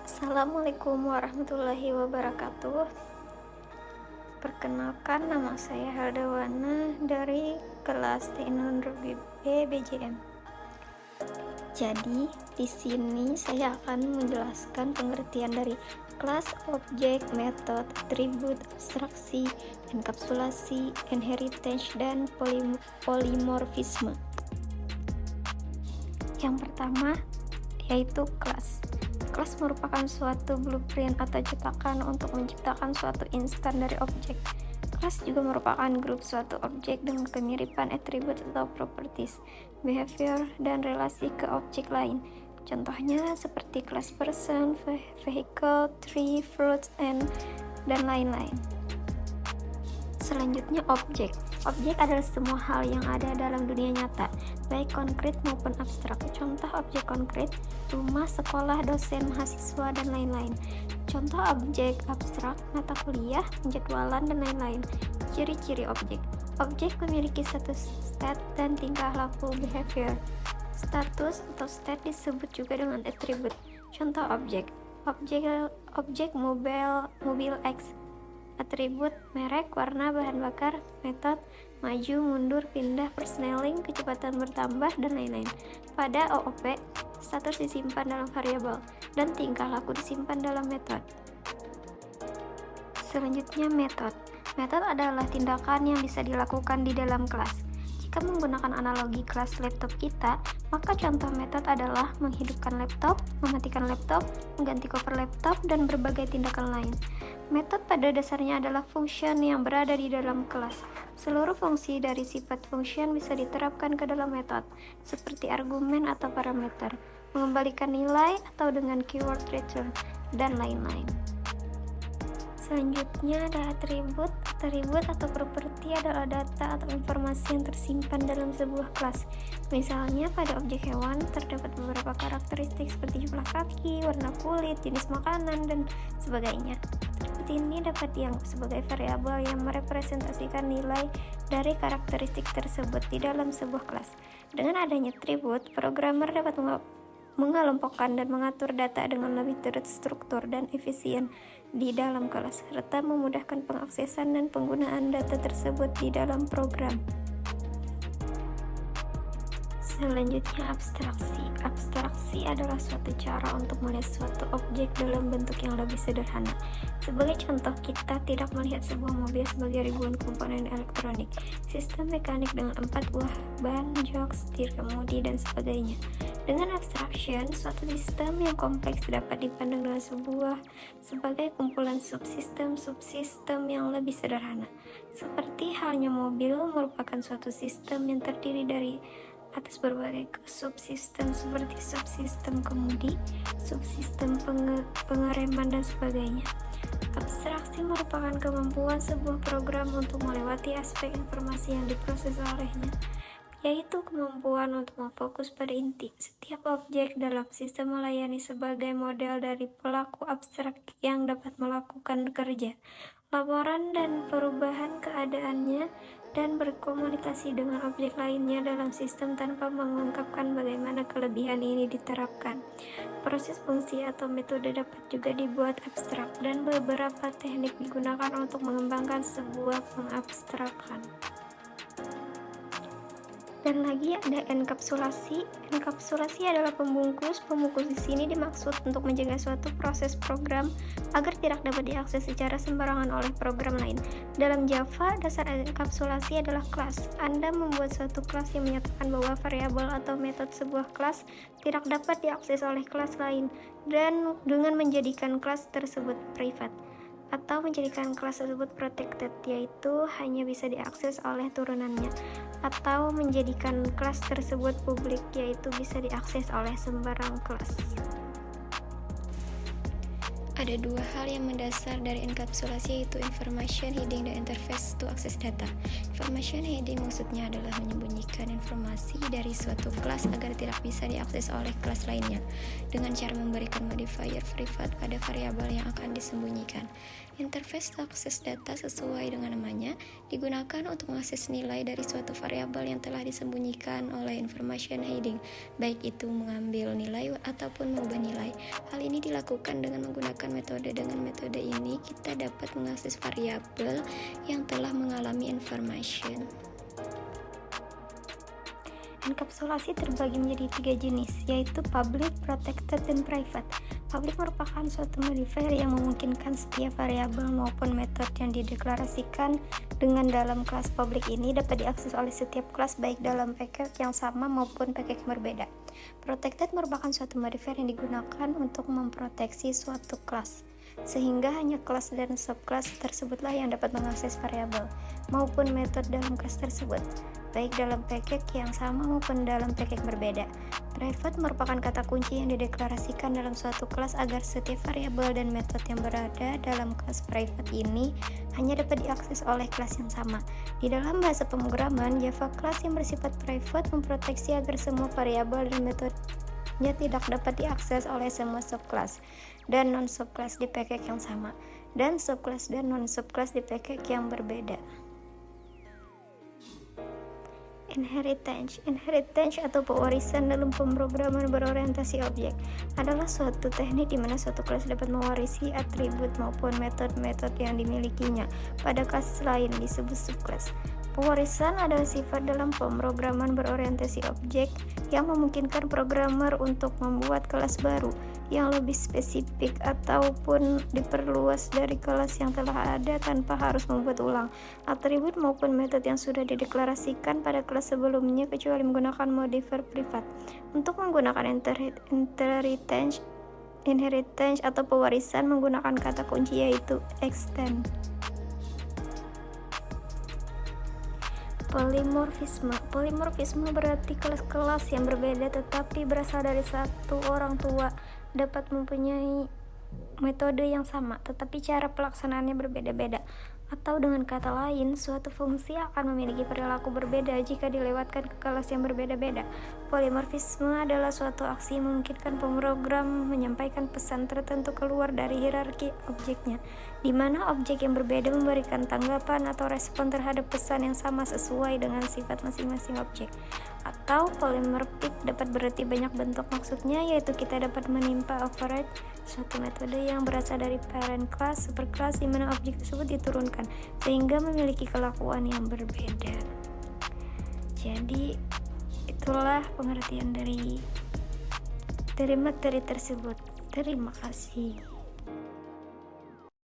Assalamualaikum warahmatullahi wabarakatuh. Perkenalkan, nama saya Haldawana dari kelas Teknologi B BJM. Jadi, di sini saya akan menjelaskan pengertian dari kelas, objek, metode, atribut, abstraksi, enkapsulasi, inheritance, dan polimorfisme. Yang pertama yaitu kelas. Kelas merupakan suatu blueprint atau cetakan untuk menciptakan suatu instan dari objek. Kelas juga merupakan grup suatu objek dengan kemiripan atribut atau properties, behavior, dan relasi ke objek lain. Contohnya seperti kelas person, vehicle, tree, fruits, dan lain-lain. Selanjutnya objek. Objek adalah semua hal yang ada dalam dunia nyata, baik konkret maupun abstrak. Contoh objek konkret, rumah, sekolah, dosen, mahasiswa, dan lain-lain. Contoh objek abstrak, mata kuliah, penjadwalan, dan lain-lain. Ciri-ciri objek. Objek memiliki status state dan tingkah laku behavior. Status atau state disebut juga dengan atribut. Contoh objek. Objek mobil X. Atribut merek, warna, bahan bakar, metode, maju, mundur, pindah, persneling, kecepatan bertambah, dan lain-lain. Pada OOP, status disimpan dalam variabel dan tingkah laku disimpan dalam metode. Selanjutnya metode. Metode adalah tindakan yang bisa dilakukan di dalam kelas. Jika menggunakan analogi kelas laptop kita, maka contoh metode adalah menghidupkan laptop, mematikan laptop, mengganti cover laptop, dan berbagai tindakan lain. Metode pada dasarnya adalah function yang berada di dalam kelas. Seluruh fungsi dari sifat function bisa diterapkan ke dalam metode, seperti argumen atau parameter, mengembalikan nilai atau dengan keyword return, dan lain-lain. Selanjutnya ada atribut. Atribut atau properti adalah data atau informasi yang tersimpan dalam sebuah kelas. Misalnya pada objek hewan terdapat beberapa karakteristik seperti jumlah kaki, warna kulit, jenis makanan, dan sebagainya. Atribut ini dapat dianggap sebagai variabel yang merepresentasikan nilai dari karakteristik tersebut di dalam sebuah kelas. Dengan adanya atribut, programmer dapat mengelompokkan dan mengatur data dengan lebih terstruktur dan efisien di dalam kelas, serta memudahkan pengaksesan dan penggunaan data tersebut di dalam program. Selanjutnya abstraksi. Abstraksi adalah suatu cara untuk melihat suatu objek dalam bentuk yang lebih sederhana. Sebagai contoh, kita tidak melihat sebuah mobil sebagai ribuan komponen elektronik, sistem mekanik dengan 4 buah ban, jok, setir, kemudi, dan sebagainya. Dengan abstraction, suatu sistem yang kompleks dapat dipandang dengan sebagai kumpulan subsistem yang lebih sederhana. Seperti halnya mobil merupakan suatu sistem yang terdiri dari atas berbagai subsistem seperti subsistem kemudi, subsistem pengereman, dan sebagainya. Abstraksi merupakan kemampuan sebuah program untuk melewati aspek informasi yang diproses olehnya, yaitu kemampuan untuk memfokus pada inti. Setiap objek dalam sistem melayani sebagai model dari pelaku abstrak yang dapat melakukan kerja, laporan, dan perubahan keadaannya, dan berkomunikasi dengan objek lainnya dalam sistem tanpa mengungkapkan bagaimana kelebihan ini diterapkan. Proses fungsi atau metode dapat juga dibuat abstrak, dan beberapa teknik digunakan untuk mengembangkan sebuah pengabstrakan. Dan lagi ada enkapsulasi. Enkapsulasi adalah pembungkus. Pembungkus di sini dimaksud untuk menjaga suatu proses program agar tidak dapat diakses secara sembarangan oleh program lain. Dalam Java, dasar enkapsulasi adalah kelas. Anda membuat suatu kelas yang menyatakan bahwa variabel atau metode sebuah kelas tidak dapat diakses oleh kelas lain, dan dengan menjadikan kelas tersebut private, atau menjadikan kelas tersebut protected, yaitu hanya bisa diakses oleh turunannya, atau menjadikan kelas tersebut publik, yaitu bisa diakses oleh sembarang kelas. Ada dua hal yang mendasar dari enkapsulasi, yaitu information heading dan interface to access data. Information heading maksudnya adalah menyembunyikan informasi dari suatu kelas agar tidak bisa diakses oleh kelas lainnya, dengan cara memberikan identifier privat pada variabel yang akan disembunyikan. Interface akses data sesuai dengan namanya digunakan untuk mengakses nilai dari suatu variabel yang telah disembunyikan oleh information hiding, baik itu mengambil nilai ataupun mengubah nilai. Hal ini dilakukan dengan menggunakan metode. Dengan metode ini kita dapat mengakses variabel yang telah mengalami information. Enkapsulasi terbagi menjadi 3 jenis, yaitu public, protected, dan private. Public merupakan suatu modifier yang memungkinkan setiap variabel maupun metode yang dideklarasikan dengan dalam kelas public ini dapat diakses oleh setiap kelas baik dalam package yang sama maupun package yang berbeda. Protected merupakan suatu modifier yang digunakan untuk memproteksi suatu kelas, sehingga hanya kelas dan subkelas tersebutlah yang dapat mengakses variabel maupun metode dalam kelas tersebut, baik dalam package yang sama maupun dalam package berbeda. Private merupakan kata kunci yang dideklarasikan dalam suatu kelas agar setiap variabel dan metode yang berada dalam kelas private ini hanya dapat diakses oleh kelas yang sama. Di dalam bahasa pemrograman Java, kelas yang bersifat private memproteksi agar semua variabel dan metodenya tidak dapat diakses oleh semua subclass dan non-subclass di package yang sama, dan subclass dan non-subclass di package yang berbeda. Inheritance atau pewarisan dalam pemrograman berorientasi objek adalah suatu teknik di mana suatu kelas dapat mewarisi atribut maupun metode-metode yang dimilikinya pada kelas lain disebut subkelas. Pewarisan adalah sifat dalam pemrograman berorientasi objek yang memungkinkan programmer untuk membuat kelas baru yang lebih spesifik ataupun diperluas dari kelas yang telah ada tanpa harus membuat ulang atribut maupun metode yang sudah dideklarasikan pada kelas sebelumnya kecuali menggunakan modifier privat. Untuk menggunakan inheritance atau pewarisan menggunakan kata kunci yaitu extend. Polimorfisme berarti kelas-kelas yang berbeda tetapi berasal dari satu orang tua dapat mempunyai metode yang sama, tetapi cara pelaksanaannya berbeda-beda. Atau dengan kata lain, suatu fungsi akan memiliki perilaku berbeda jika dilewatkan ke kelas yang berbeda-beda. Polimorfisme adalah suatu aksi yang memungkinkan pemrogram menyampaikan pesan tertentu keluar dari hierarki objeknya, di mana objek yang berbeda memberikan tanggapan atau respon terhadap pesan yang sama sesuai dengan sifat masing-masing objek. Atau polymorphic dapat berarti banyak bentuk, maksudnya yaitu kita dapat menimpa override suatu metode yang berasal dari parent class, superclass di mana objek tersebut diturunkan sehingga memiliki kelakuan yang berbeda. Jadi itulah pengertian dari materi tersebut. Terima kasih.